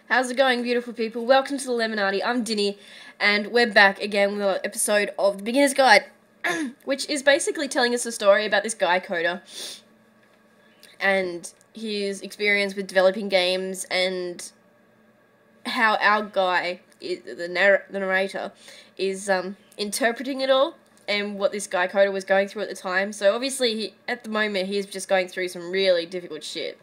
How's it going, beautiful people? Welcome to the Lemonardi. I'm Dinny, and we're back again with an episode of The Beginner's Guide, which is basically telling us a story about this guy, Coda, and his experience with developing games, and how our guy, the narrator, is interpreting it all, and what this guy, Coda, was going through at the time. So obviously, at the moment, he's just going through some really difficult shit.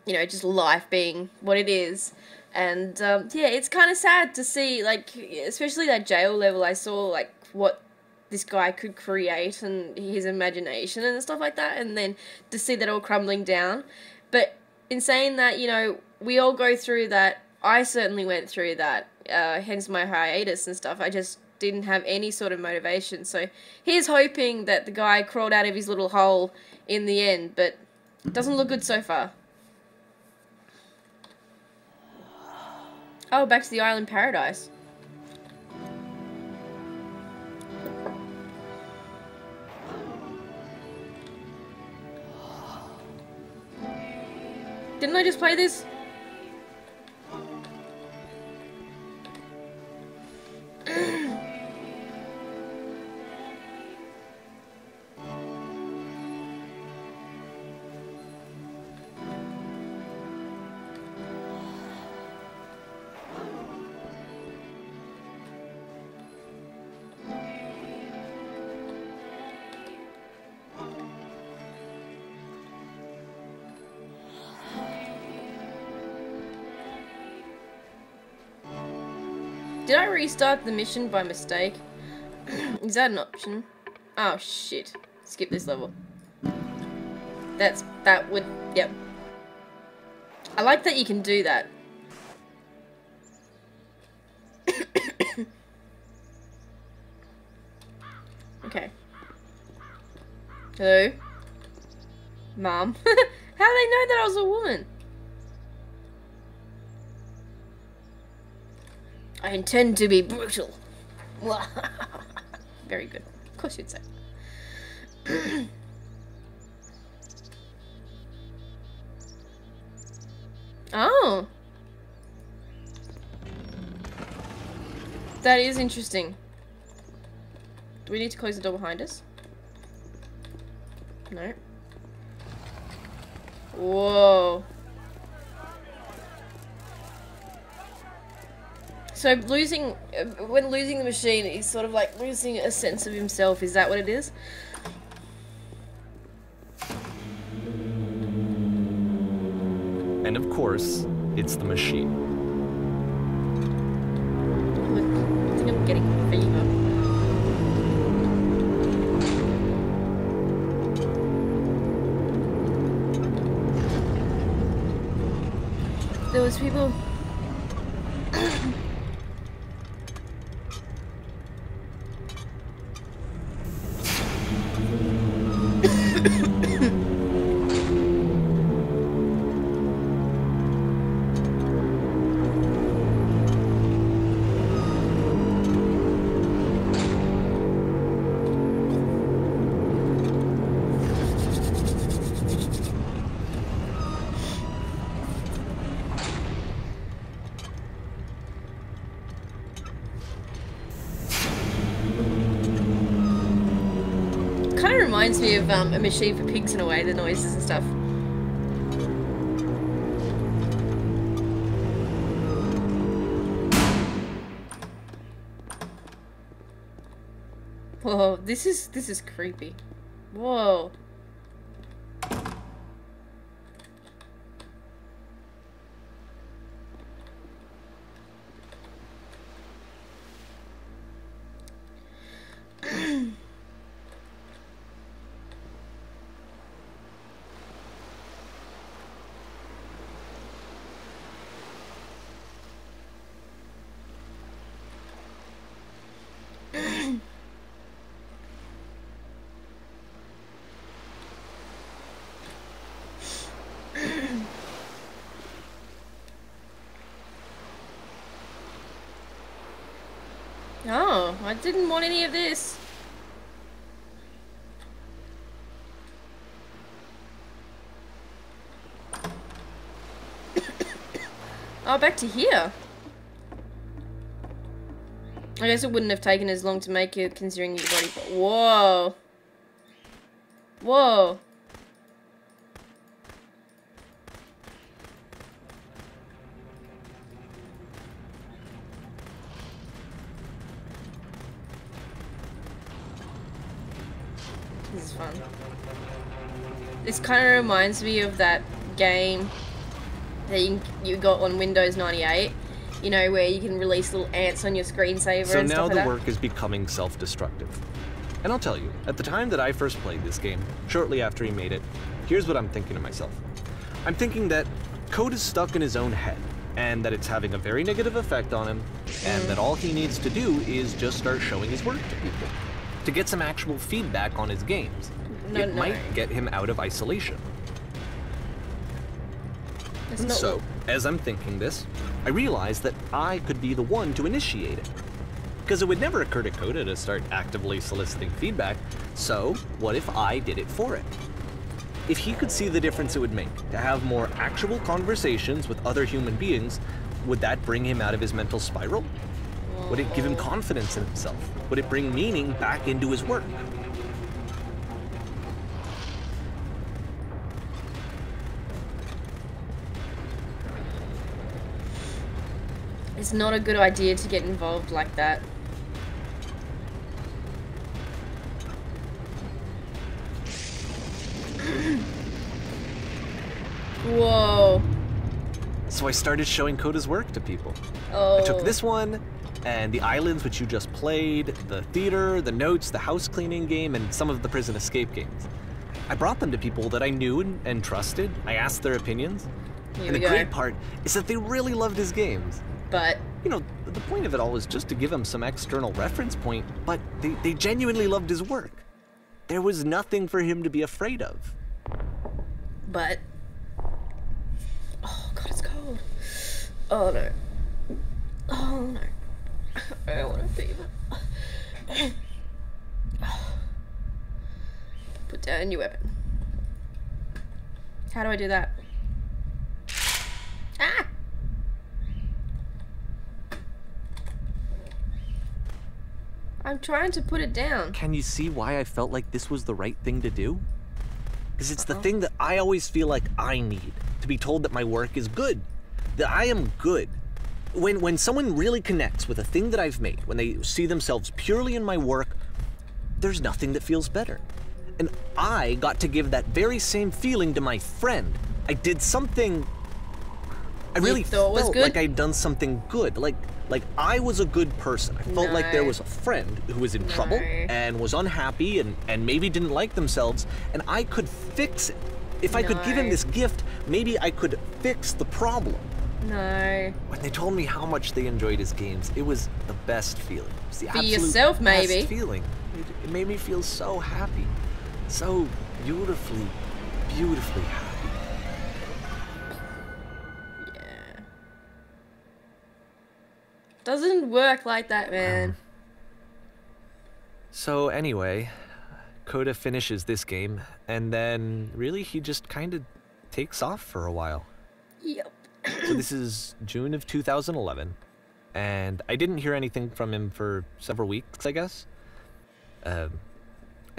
You know, just life being what it is. And, yeah, it's kind of sad to see, like, especially that jail level, I saw, like, what this guy could create and his imagination and stuff like that, and then to see that all crumbling down. But in saying that, you know, we all go through that. I certainly went through that, hence my hiatus and stuff. I just didn't have any sort of motivation. So here's hoping that the guy crawled out of his little hole in the end, but it doesn't look good so far. Oh, back to the island paradise. Didn't I just play this? Did I restart the mission by mistake? Is that an option? Oh shit. Skip this level. That would, yep. I like that you can do that. Okay. Hello? Mom? How do they know that I was a woman? I intend to be brutal. Very good. Of course you'd say. Oh. That is interesting. Do we need to close the door behind us? No. Whoa. So when losing the machine, he's sort of like losing a sense of himself. Is that what it is? And of course, it's the machine. I think I'm getting fever. There was people... Kind of reminds me of a machine for pigs in a way, the noises and stuff. Whoa, this is creepy. Whoa. Oh, I didn't want any of this. Oh, back to here. I guess it wouldn't have taken as long to make it, considering you've already... Whoa. Whoa. This is fun. This kind of reminds me of that game that you got on Windows 98. You know, where you can release little ants on your screensaver so and stuff like that. So now the work is becoming self-destructive. And I'll tell you, at the time that I first played this game, shortly after he made it, here's what I'm thinking to myself. I'm thinking that Code is stuck in his own head, and that it's having a very negative effect on him, and that all he needs to do is just start showing his work to people, to get some actual feedback on his games. It might get him out of isolation. So, as I'm thinking this, I realize that I could be the one to initiate it. Because it would never occur to Coda to start actively soliciting feedback, so what if I did it for it? If he could see the difference it would make to have more actual conversations with other human beings, would that bring him out of his mental spiral? Would it give him confidence in himself? Would it bring meaning back into his work? It's not a good idea to get involved like that. Whoa. So I started showing Coda's work to people. Oh. I took this one, and the islands which you just played, the theater, the notes, the house cleaning game, and some of the prison escape games. I brought them to people that I knew and trusted. I asked their opinions. And the great part is that they really loved his games. But, you know, the point of it all was just to give him some external reference point, but they genuinely loved his work. There was nothing for him to be afraid of. But, oh god, it's cold. Oh no. Oh no. I don't want to fever. Put down your weapon. How do I do that? Ah! I'm trying to put it down. Can you see why I felt like this was the right thing to do? Because it's the thing that I always feel like I need, to be told that my work is good, that I am good. When someone really connects with a thing that I've made, when they see themselves purely in my work, there's nothing that feels better. And I got to give that very same feeling to my friend. I did something, I really felt like I'd done something good, like I was a good person. I felt like there was a friend who was in trouble and was unhappy and maybe didn't like themselves, and I could fix it. If I could give him this gift, maybe I could fix the problem. No. When they told me how much they enjoyed his games, it was the best feeling. It was the absolute yourself, maybe. Best feeling. It made me feel so happy. So beautifully, beautifully happy. Doesn't work like that, man. So anyway, Coda finishes this game, and then really he just kind of takes off for a while. Yep. So this is June of 2011, and I didn't hear anything from him for several weeks, I guess. And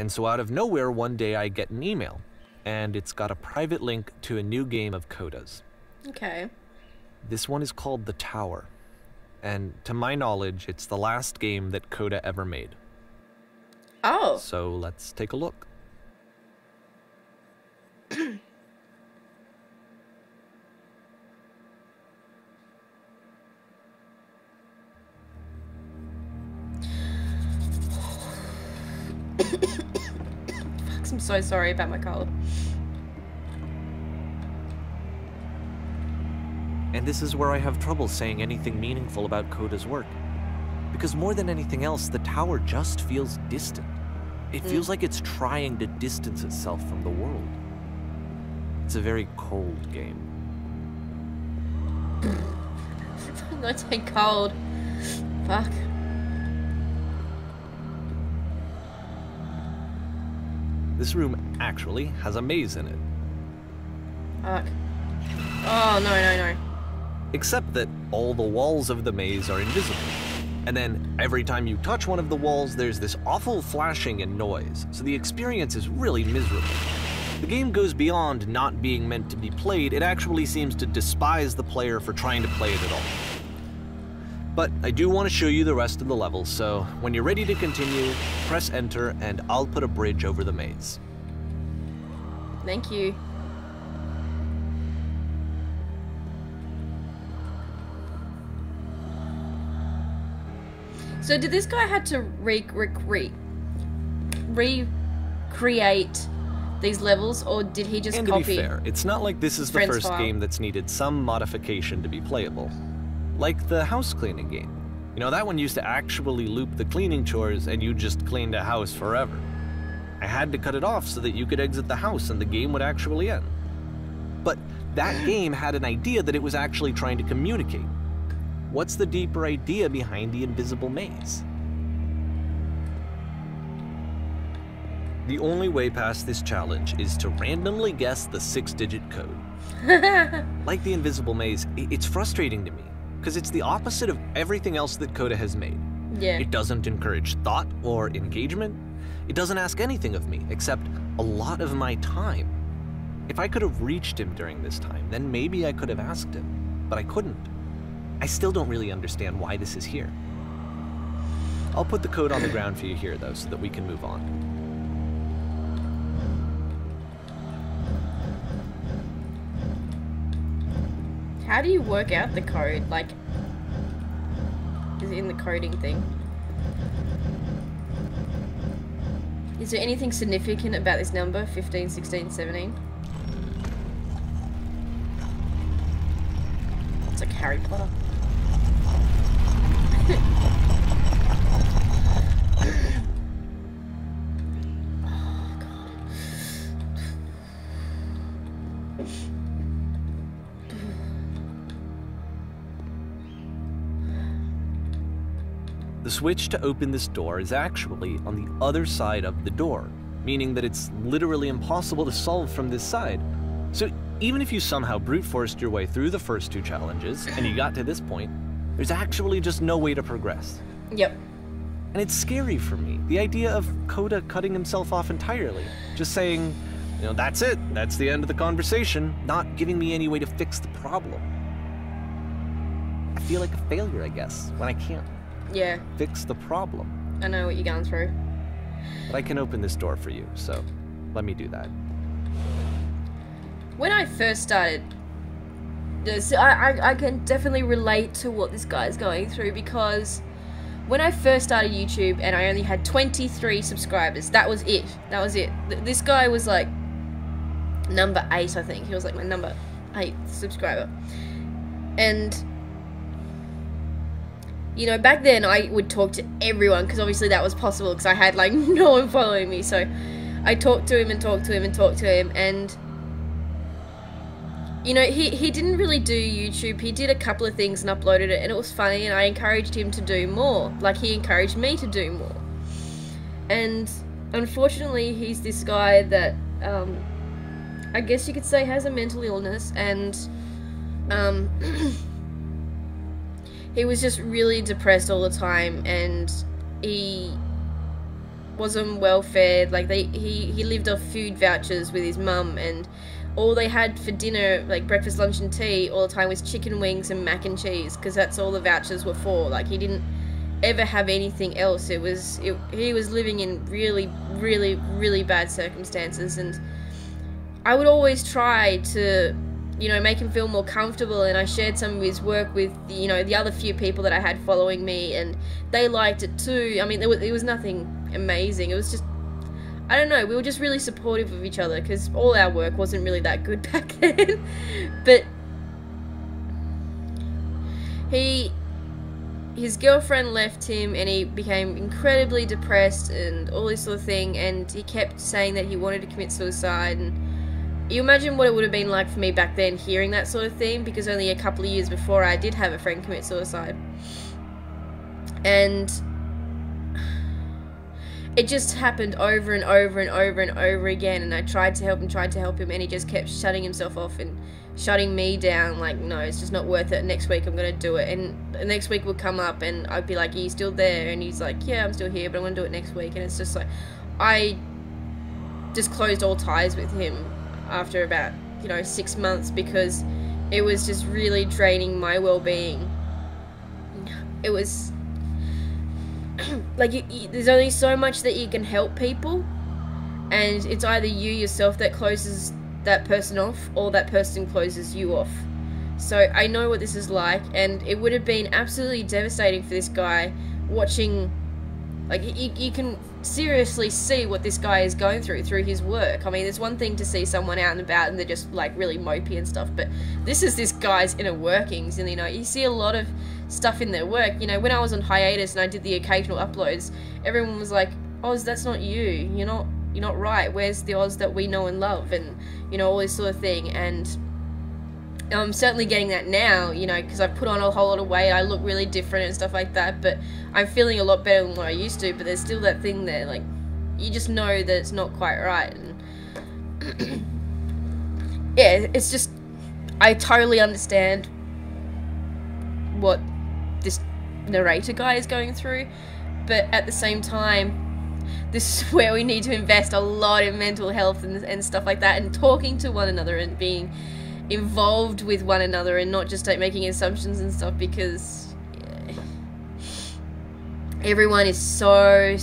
so out of nowhere, one day I get an email, and it's got a private link to a new game of Coda's. Okay. This one is called The Tower. And to my knowledge, it's the last game that Coda ever made. Oh. So let's take a look. Fuck, I'm so sorry about my cold. And this is where I have trouble saying anything meaningful about Coda's work. Because more than anything else, the tower just feels distant. It feels like it's trying to distance itself from the world. It's a very cold game. I'm not saying cold. Fuck. This room actually has a maze in it. Fuck. Oh, no, no, no. except that all the walls of the maze are invisible. And then every time you touch one of the walls, there's this awful flashing and noise, so the experience is really miserable. The game goes beyond not being meant to be played, it actually seems to despise the player for trying to play it at all. But I do want to show you the rest of the levels, so when you're ready to continue, press enter and I'll put a bridge over the maze. Thank you. So did this guy have to recreate these levels, or did he just copy? And to be fair, it's not like this is the first file? game that's needed some modification to be playable. Like the house cleaning game. You know, that one used to actually loop the cleaning chores and you just cleaned a house forever. I had to cut it off so that you could exit the house and the game would actually end. But that game had an idea that it was actually trying to communicate. What's the deeper idea behind the invisible maze? The only way past this challenge is to randomly guess the 6-digit code. Like the invisible maze, it's frustrating to me, because it's the opposite of everything else that Coda has made. Yeah. It doesn't encourage thought or engagement. It doesn't ask anything of me, except a lot of my time. If I could have reached him during this time, then maybe I could have asked him, but I couldn't. I still don't really understand why this is here. I'll put the code on the ground for you here, though, so that we can move on. How do you work out the code? Like, is it in the coding thing? Is there anything significant about this number? 15, 16, 17? It's like Harry Potter. The switch to open this door is actually on the other side of the door, meaning that it's literally impossible to solve from this side. So even if you somehow brute forced your way through the first 2 challenges, and you got to this point, there's actually just no way to progress. Yep. And it's scary for me, the idea of Coda cutting himself off entirely, just saying, you know, that's it, that's the end of the conversation, not giving me any way to fix the problem. I feel like a failure, I guess, when I can't. Yeah. Fix the problem. I know what you're going through. But I can open this door for you, so let me do that. When I first started, I can definitely relate to what this guy's going through, because when I first started YouTube and I only had 23 subscribers, that was it. That was it. This guy was like number 8, I think. He was like my number 8 subscriber. And you know, back then I would talk to everyone, because obviously that was possible, because I had like no one following me. So I talked to him and talked to him and talked to him, and you know, he didn't really do YouTube. He did a couple of things and uploaded it, and it was funny, and I encouraged him to do more. Like, he encouraged me to do more. And unfortunately, he's this guy that I guess you could say has a mental illness, and he was just really depressed all the time, and he wasn't well fed. Like, he lived off food vouchers with his mum, and all they had for dinner, like breakfast, lunch and tea, all the time was chicken wings and mac and cheese, because that's all the vouchers were for. Like, he didn't ever have anything else. He was living in really, really, really bad circumstances, and I would always try to, you know, make him feel more comfortable, and I shared some of his work with, you know, the other few people that I had following me, and they liked it too. I mean, it was nothing amazing. It was just, I don't know, we were just really supportive of each other, because all our work wasn't really that good back then. But his girlfriend left him, and he became incredibly depressed and all this sort of thing, and he kept saying that he wanted to commit suicide. And you imagine what it would have been like for me back then, hearing that sort of thing, because only a couple of years before I did have a friend commit suicide. And it just happened over and over and over and over again, and I tried to help him, and he just kept shutting himself off and shutting me down, like, no, it's just not worth it, next week I'm going to do it. And the next week would come up, and I'd be like, are you still there? And he's like, yeah, I'm still here, but I'm going to do it next week. And it's just like, I just closed all ties with him after about, 6 months, because it was just really draining my well-being. It was like, there's only so much that you can help people, and it's either you yourself that closes that person off, or that person closes you off. So I know what this is like, and it would have been absolutely devastating for this guy watching. Like, you can seriously see what this guy is going through his work. I mean, it's one thing to see someone out and about and they're just, like, really mopey and stuff, but this is this guy's inner workings, and, you see a lot of stuff in their work. When I was on hiatus and I did the occasional uploads, everyone was like, Oz, that's not you. You're not right. Where's the Oz that we know and love? And, all this sort of thing. And I'm certainly getting that now, because I've put on a whole lot of weight. I look really different and stuff like that, but I'm feeling a lot better than what I used to. But there's still that thing there, like, you just know that it's not quite right. And yeah, it's just, I totally understand what this narrator guy is going through, but at the same time, this is where we need to invest a lot in mental health and stuff like that, and talking to one another and being involved with one another, and not just like making assumptions and stuff, because everyone is so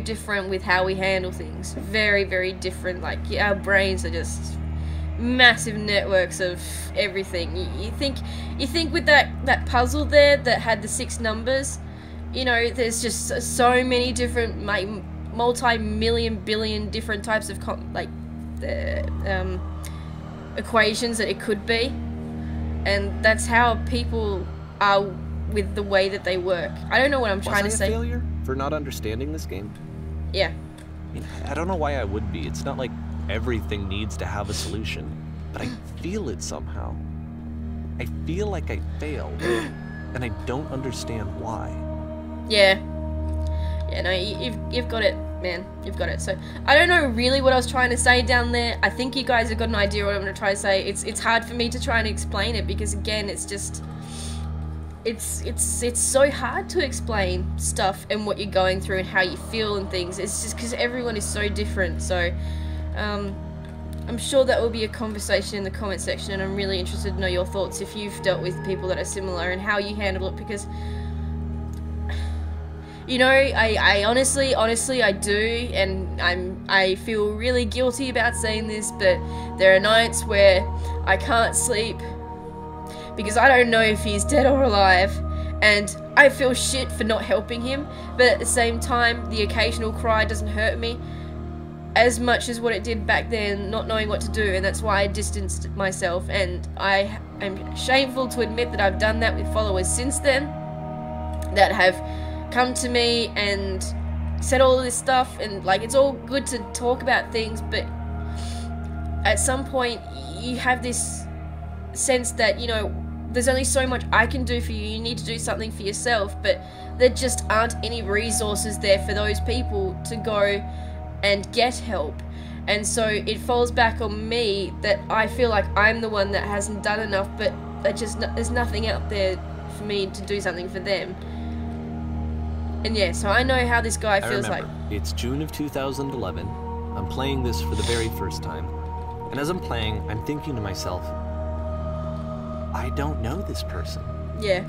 different with how we handle things. Very, very different. Like, our brains are just massive networks of everything. You think with that puzzle there that had the 6 numbers, there's just so many different, like, multi-million billion different types of equations that it could be, and that's how people are with the way that they work. I don't know what I'm trying to say. Was I a failure for not understanding this game? Yeah. I mean, I don't know why I would be. It's not like everything needs to have a solution, but I feel it somehow. I feel like I failed, and I don't understand why. Yeah. Yeah, no, you've got it, man. You've got it. So, I don't know really what I was trying to say down there. I think you guys have got an idea what I'm going to try to say. It's hard for me to try and explain it, because, again, it's just... It's so hard to explain stuff and what you're going through and how you feel and things. It's just because everyone is so different. So, I'm sure that will be a conversation in the comment section, and I'm really interested to know your thoughts if you've dealt with people that are similar and how you handle it, because... I honestly, I do, and I feel really guilty about saying this, but there are nights where I can't sleep because I don't know if he's dead or alive, and I feel shit for not helping him, but at the same time, the occasional cry doesn't hurt me as much as what it did back then, not knowing what to do, and that's why I distanced myself, and I am shameful to admit that I've done that with followers since then that have come to me and said all of this stuff, and like, it's all good to talk about things, but at some point you have this sense that, there's only so much I can do for you. You need to do something for yourself, but there just aren't any resources there for those people to go and get help. And so it falls back on me that I feel like I'm the one that hasn't done enough, but there's nothing out there for me to do something for them. And yeah, so I know how this guy feels like. It's June of 2011. I'm playing this for the very first time. And as I'm playing, I'm thinking to myself, I don't know this person. Yeah.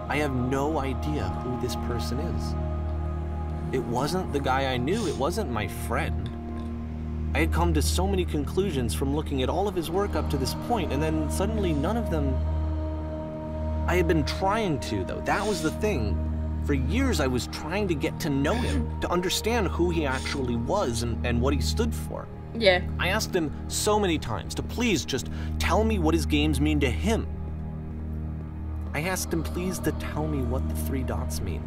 I have no idea who this person is. It wasn't the guy I knew. It wasn't my friend. I had come to so many conclusions from looking at all of his work up to this point, and then suddenly none of them... I had been trying to, though. That was the thing. For years, I was trying to get to know him, to understand who he actually was and what he stood for. Yeah. I asked him so many times to please just tell me what his games mean to him. I asked him please to tell me what the 3 dots mean.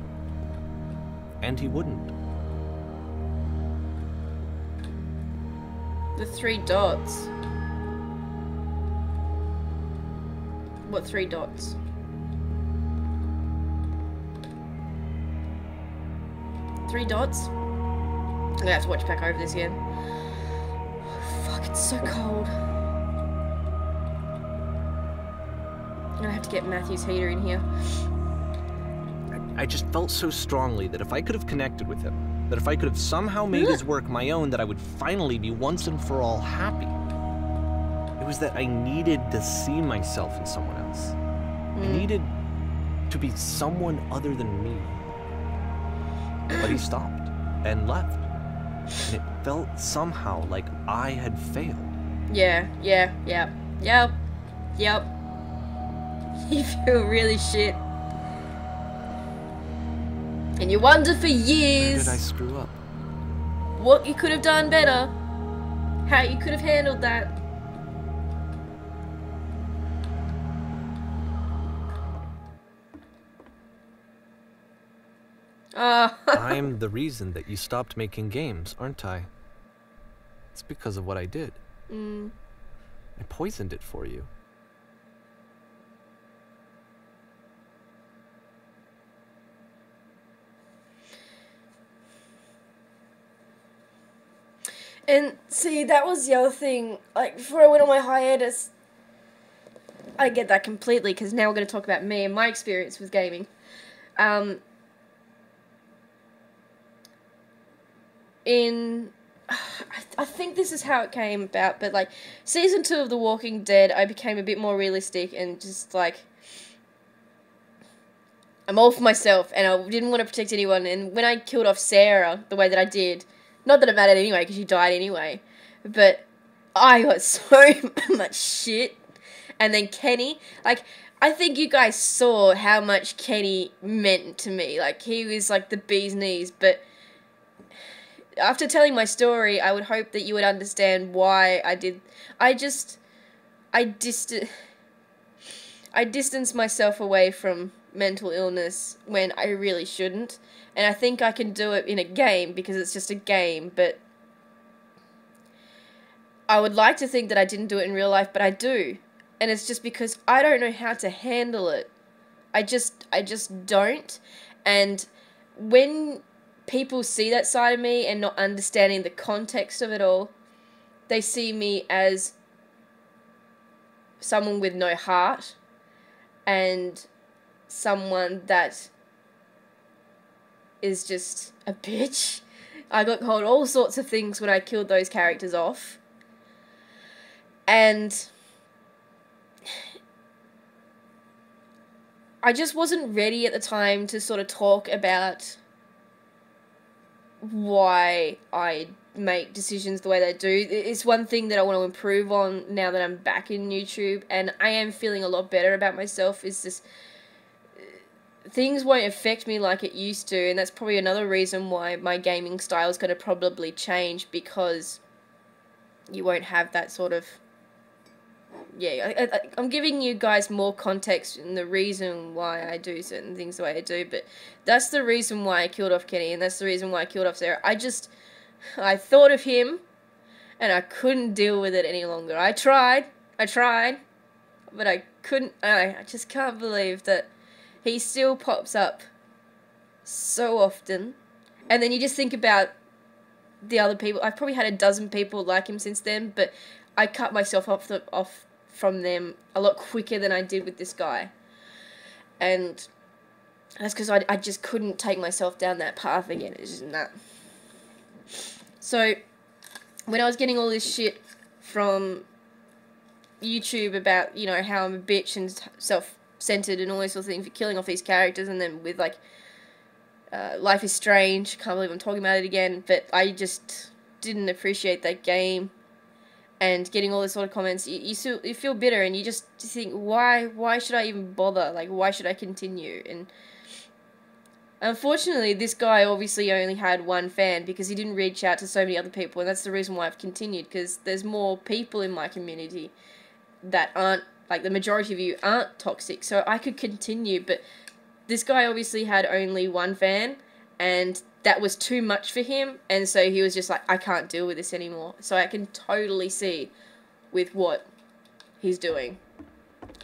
And he wouldn't. The 3 dots? What 3 dots? Three dots? I'm gonna have to watch back over this again. Oh, fuck, it's so cold. I'm gonna have to get Matthew's heater in here. I just felt so strongly that if I could have connected with him, that if I could have somehow made his work my own, that I would finally be once and for all happy. It was that I needed to see myself in someone else. I needed to be someone other than me. But he stopped and left. And it felt somehow like I had failed. Yep. You feel really shit. And you wonder for years... Where did I screw up? What you could have done better. How you could have handled that. I'm the reason that you stopped making games, aren't I? It's because of what I did. I poisoned it for you. And see, that was the other thing. Like, before I went on my hiatus, I get that completely, because now we're going to talk about me and my experience with gaming. I think this is how it came about, but like, season 2 of The Walking Dead, I became a bit more realistic and just like, I'm all for myself, and I didn't want to protect anyone, and when I killed off Sarah the way that I did, not that it mattered anyway, because she died anyway, but I got so much shit. And then Kenny, like, I think you guys saw how much Kenny meant to me. Like, he was like the bee's knees, but after telling my story, I would hope that you would understand why I did. I distanced myself away from mental illness when I really shouldn't. And I think I can do it in a game because it's just a game, but I would like to think that I didn't do it in real life, but I do. And it's just because I don't know how to handle it. I just don't. And when people see that side of me and not understanding the context of it all, they see me as someone with no heart and someone that is just a bitch. I got called all sorts of things when I killed those characters off. And I just wasn't ready at the time to sort of talk about why I make decisions the way they do. It's one thing that I want to improve on now that I'm back in YouTube, and I am feeling a lot better about myself, is this things won't affect me like it used to, and that's probably another reason why my gaming style is going to probably change, because you won't have that sort of... Yeah, I'm giving you guys more context and the reason why I do certain things the way I do, but that's the reason why I killed off Kenny, and that's the reason why I killed off Sarah. I thought of him, and I couldn't deal with it any longer. I tried, but I couldn't. I just can't believe that he still pops up so often. And then you just think about the other people. I've probably had a dozen people like him since then, but I cut myself off from them a lot quicker than I did with this guy. And that's because I just couldn't take myself down that path again. It's just not. So, when I was getting all this shit from YouTube about, you know, how I'm a bitch and self-centered and all these sort of things for killing off these characters, and then with, like, Life is Strange, can't believe I'm talking about it again, but I just didn't appreciate that game, and getting all this sort of comments, you feel bitter, and you just think, why should I even bother? Like, why should I continue? And unfortunately, this guy obviously only had one fan because he didn't reach out to so many other people, and that's the reason why I've continued, because there's more people in my community that aren't, like, the majority of you aren't toxic, so I could continue, but this guy obviously had only one fan, and that was too much for him, and so he was just like, I can't deal with this anymore. So I can totally see with what he's doing.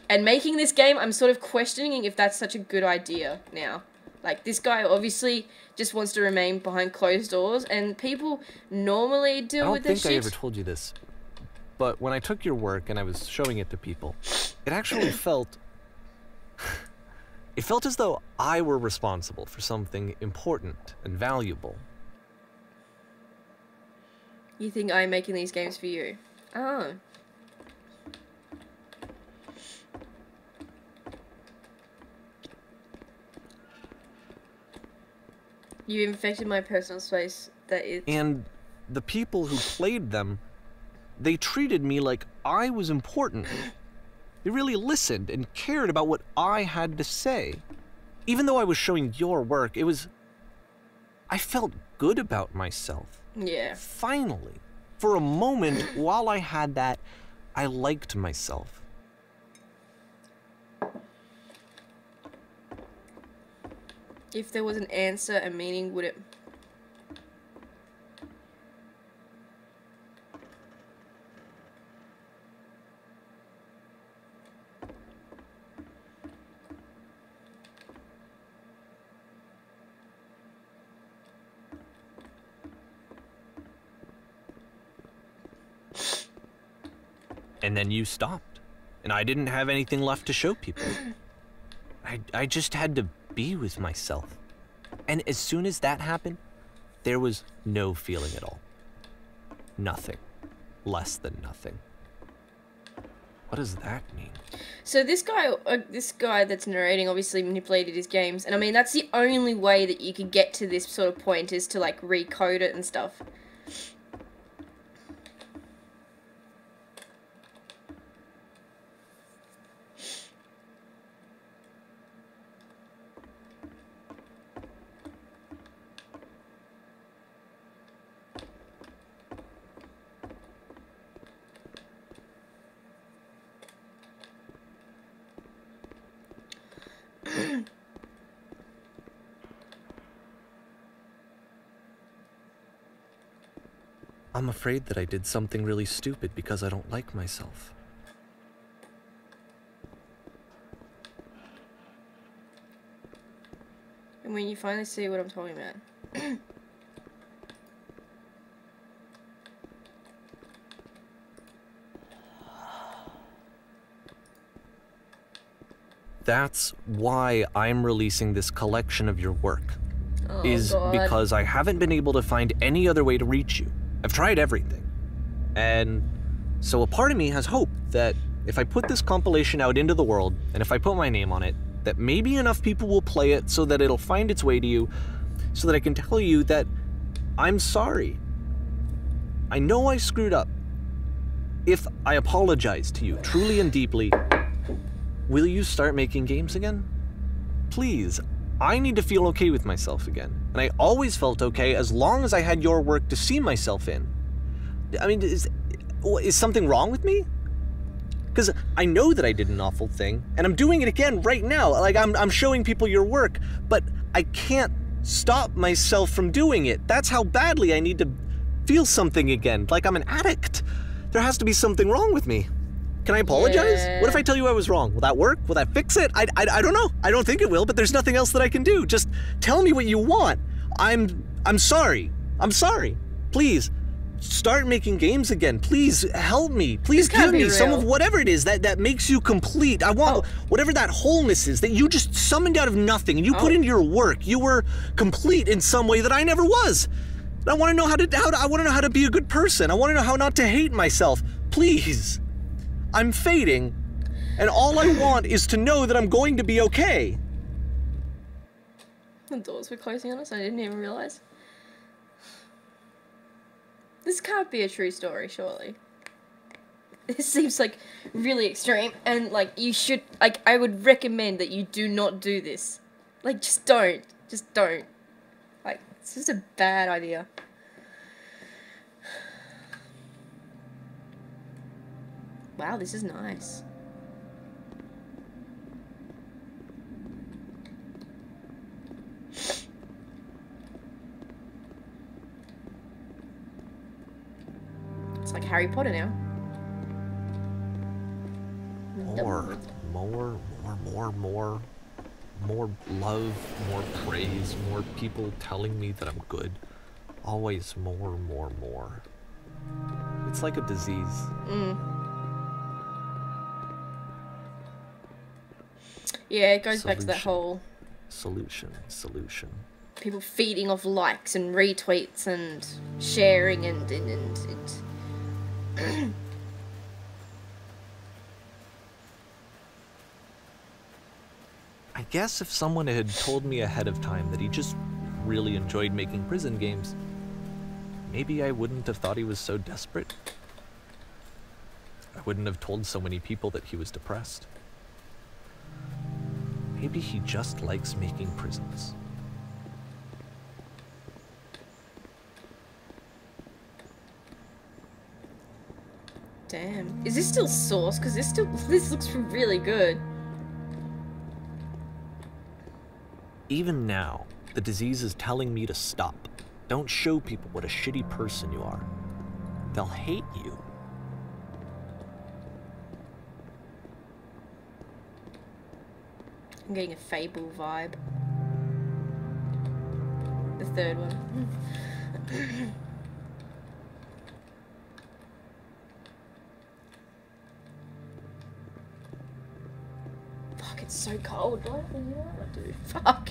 And making this game, I'm sort of questioning if that's such a good idea now. Like, this guy obviously just wants to remain behind closed doors, and people normally deal with this shit. I don't think I ever told you this, but when I took your work and I was showing it to people, it actually felt... It felt as though I were responsible for something important and valuable. You think I'm making these games for you? Oh. You infected my personal space. And the people who played them, they treated me like I was important. They really listened and cared about what I had to say. Even though I was showing your work, I felt good about myself. Yeah. Finally. For a moment, while I had that, I liked myself. If there was an answer, a meaning, would it... And then you stopped, and I didn't have anything left to show people. I just had to be with myself. And as soon as that happened, there was no feeling at all. Nothing. Less than nothing. What does that mean? So this guy that's narrating obviously manipulated his games, and I mean, that's the only way that you could get to this sort of point, is to, like, recode it and stuff. I'm afraid that I did something really stupid because I don't like myself. And when you finally see what I'm talking about. That's why I'm releasing this collection of your work. Oh, is God. Because I haven't been able to find any other way to reach you. I've tried everything. And so a part of me has hope that if I put this compilation out into the world, and if I put my name on it, that maybe enough people will play it so that it'll find its way to you, so that I can tell you that I'm sorry. I know I screwed up. If I apologize to you truly and deeply, will you start making games again? Please, I need to feel okay with myself again. And I always felt okay as long as I had your work to see myself in. I mean, is something wrong with me? Because I know that I did an awful thing, and I'm doing it again right now. Like, I'm showing people your work, but I can't stop myself from doing it. That's how badly I need to feel something again, like I'm an addict. There has to be something wrong with me. Can I apologize? Yeah. What if I tell you I was wrong? Will that work? Will that fix it? I don't know. I don't think it will, but there's nothing else that I can do. Just tell me what you want. I'm sorry. I'm sorry. Please, start making games again. Please help me. Please give me some of whatever it is that makes you complete. I want whatever that wholeness is that you just summoned out of nothing and you put into your work. You were complete in some way that I never was. I want to know I want to know how to be a good person. I want to know how not to hate myself. Please. I'm fading, and all I want is to know that I'm going to be okay. The doors were closing on us, I didn't even realize. This can't be a true story, surely. This seems, like, really extreme, and, like, you should, like, I would recommend that you do not do this. Like, just don't. Just don't. Like, it's just a bad idea. Wow, this is nice. It's like Harry Potter now. More. More love, more praise, more people telling me that I'm good. Always more, more, more. It's like a disease. Yeah, it goes back to that whole... Solution. People feeding off likes and retweets and sharing and I guess if someone had told me ahead of time that he just really enjoyed making prison games, maybe I wouldn't have thought he was so desperate. I wouldn't have told so many people that he was depressed. Maybe he just likes making prisons. Damn. Is this still Source? Because this looks really good. Even now, the disease is telling me to stop. Don't show people what a shitty person you are. They'll hate you. I'm getting a Fable vibe. The third one. Fuck, it's so cold. Do I have to do that? I do. Fuck.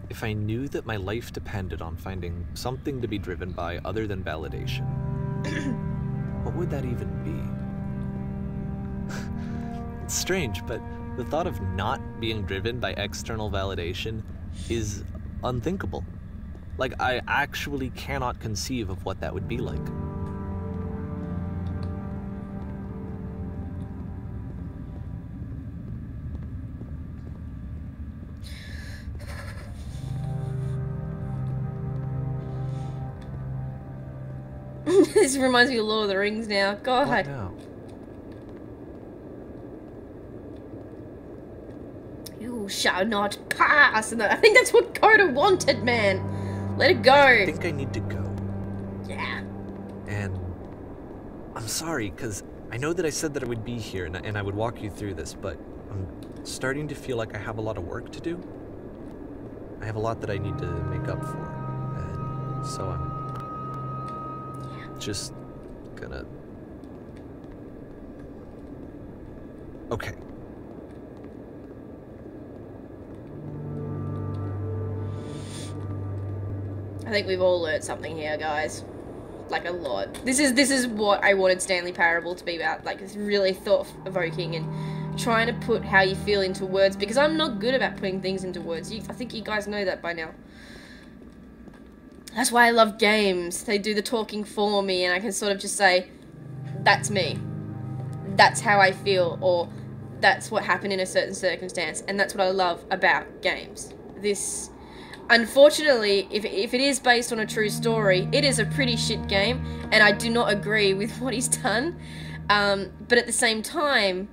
If I knew that my life depended on finding something to be driven by other than validation, what would that even be? It's strange, but the thought of not being driven by external validation is unthinkable. Like, I actually cannot conceive of what that would be like. This reminds me of Lord of the Rings now. God. What now? You shall not pass. And I think that's what Coda wanted, man. Let it go. I think I need to go. Yeah. And I'm sorry, because I know that I said that I would be here and I would walk you through this, but I'm starting to feel like I have a lot of work to do. I have a lot that I need to make up for. And so I'm just gonna... Okay. I think we've all learned something here, guys. Like, a lot. This is what I wanted Stanley Parable to be about. Like, it's really thought-evoking and trying to put how you feel into words, because I'm not good about putting things into words. I think you guys know that by now. That's why I love games. They do the talking for me, and I can sort of just say, that's me. That's how I feel, or that's what happened in a certain circumstance, and that's what I love about games. This, unfortunately, if it is based on a true story, it is a pretty shit game, and I do not agree with what he's done. But at the same time,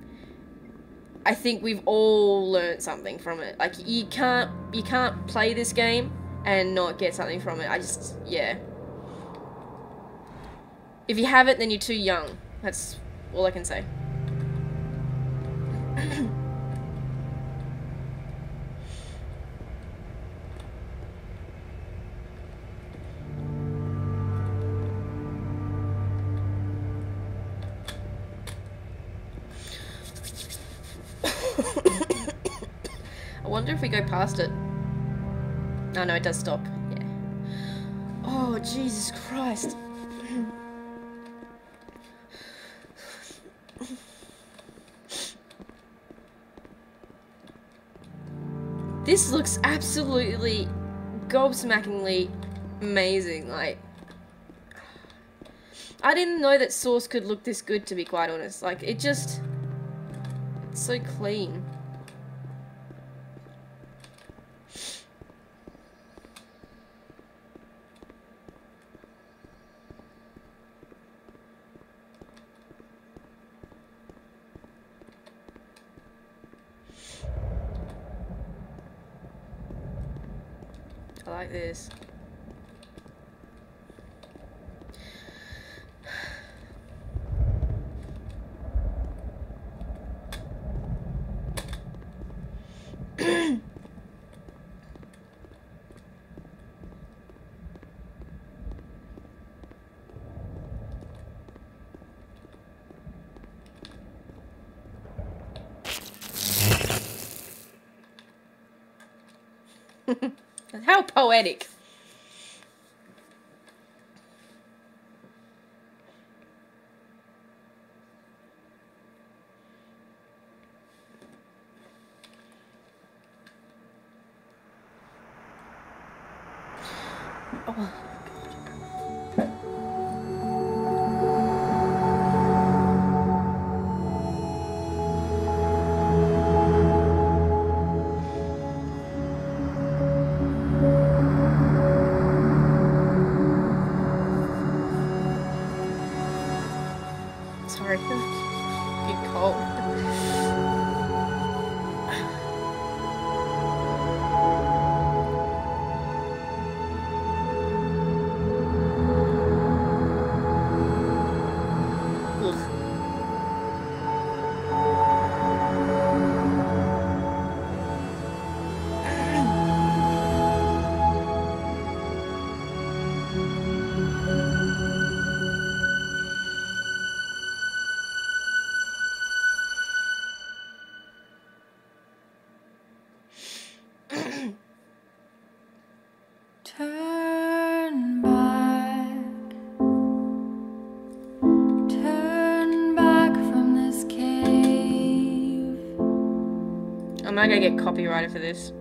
I think we've all learned something from it. Like, you can't play this game and not get something from it. Yeah. If you haven't, then you're too young. That's all I can say. I wonder if we go past it. Oh no, it does stop. Yeah. Oh, Jesus Christ. This looks absolutely gobsmackingly amazing. Like, I didn't know that Source could look this good, to be quite honest. Like, it's so clean. I like this. How poetic. Oh. Sorry, get cold. Turn back from this cave. I'm not gonna get copyrighted for this.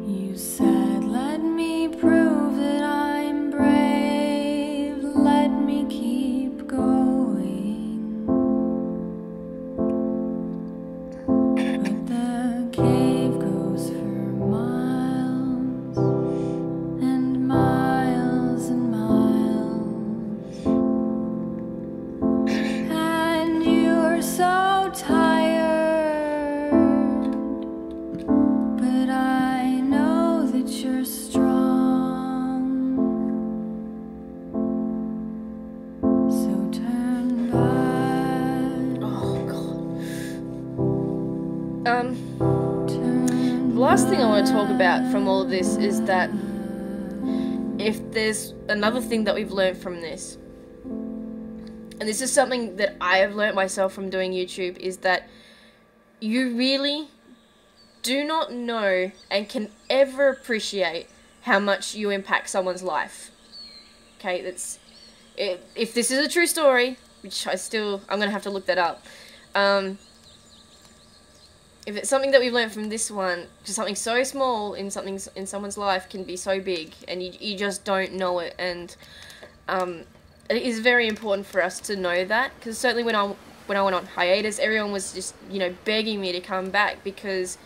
You said, let me prove that I'm brave. Let me keep going. But the cave goes for miles and miles and miles. And you're so tired. But I know that you're strong. So turn back. Oh god. Turn The last thing I want to talk about from all of this is that if there's another thing that we've learned from this, and this is something that I have learned myself from doing YouTube, is that you really do not know and can ever appreciate how much you impact someone's life. Okay, if this is a true story, which I'm gonna have to look that up. If it's something that we've learned from this one, just something so small in someone's life can be so big, and you just don't know it. And it is very important for us to know that, because certainly when I went on hiatus, everyone was just, you know, begging me to come back, because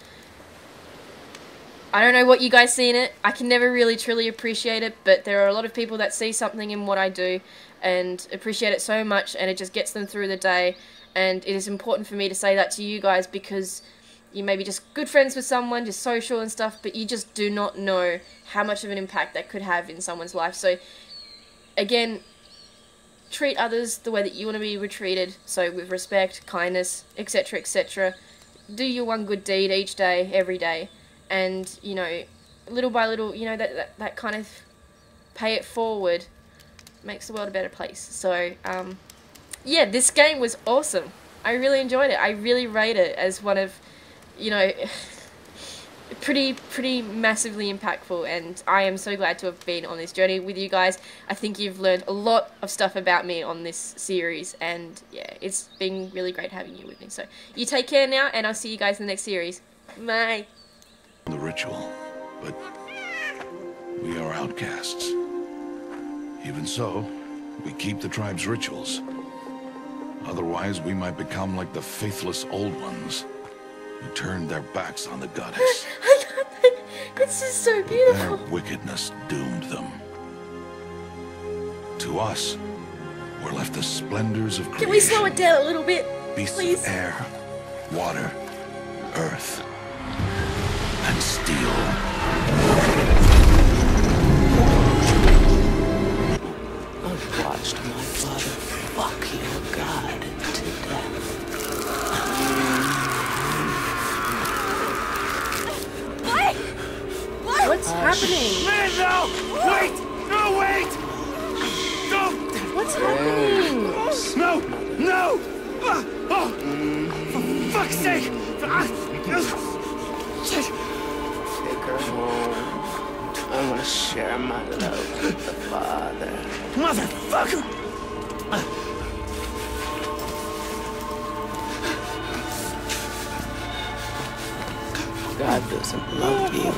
I don't know what you guys see in it. I can never really truly appreciate it, but there are a lot of people that see something in what I do and appreciate it so much, and it just gets them through the day. And it is important for me to say that to you guys, because you may be just good friends with someone, just social and stuff, but you just do not know how much of an impact that could have in someone's life. So, again, treat others the way that you want to be treated, so with respect, kindness, etc., etc. Do your one good deed each day, every day, and, you know, little by little, you know, that kind of pay it forward makes the world a better place. So, yeah, this game was awesome. I really enjoyed it. I really rate it as one of, you know, pretty massively impactful, and I am so glad to have been on this journey with you guys. I think you've learned a lot of stuff about me on this series, and yeah, it's been really great having you with me. So you take care now, and I'll see you guys in the next series. Bye. The ritual, but we are outcasts. Even so, we keep the tribe's rituals. Otherwise, we might become like the faithless old ones who turned their backs on the goddess. This is so beautiful. Their wickedness doomed them. To us, we're left the splendors of creation. Can we slow it down a little bit, Beasts please? of air, water, earth, and steel. I've watched my father fuck your god to death. What? What's happening? Man, no! Wait! No, wait! No! What's happening? No! No! Oh! For fuck's sake! her home. I want to share my love with the Father. Motherfucker! God doesn't love you.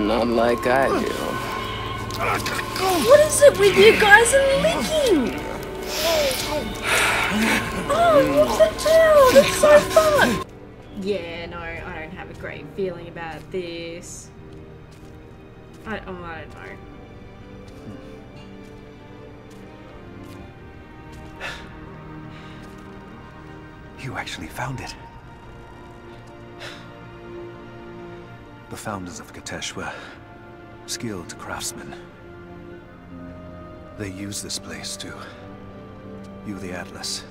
Not like I do. What is it with you guys and licking? Oh, what the hell? That's so fun! Yeah, no, I don't have a great feeling about this. I don't know. You actually found it. The founders of Katesh were skilled craftsmen. They used this place to view the Atlas.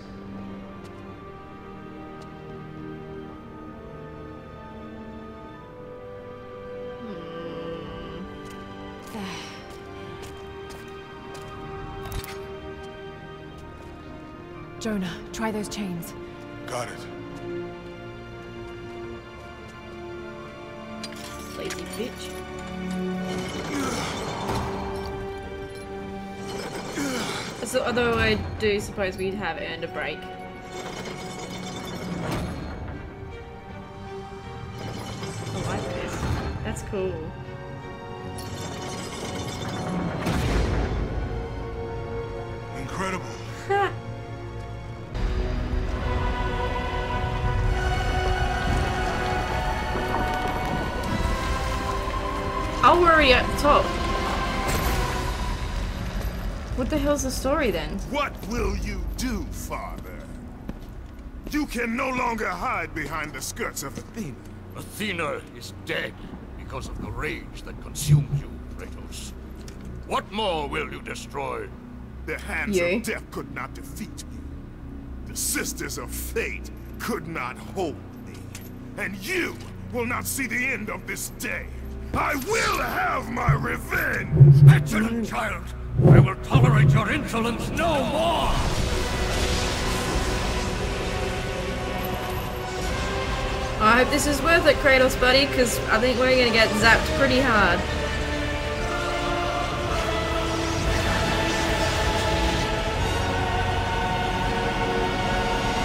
Jonah, try those chains. Got it. Lazy bitch. So, although I do suppose we'd have earned a break. I like this. That's cool. Incredible. Oh, we're already at the top. What the hell's the story then? What will you do, Father? You can no longer hide behind the skirts of Athena. Athena is dead because of the rage that consumed you, Kratos. What more will you destroy? The hands You. of death could not defeat me. The sisters of fate could not hold me. And you will not see the end of this day. I will have my revenge! Petulant child! I will tolerate your insolence no more! I hope this is worth it, Kratos, buddy, because I think we're gonna get zapped pretty hard.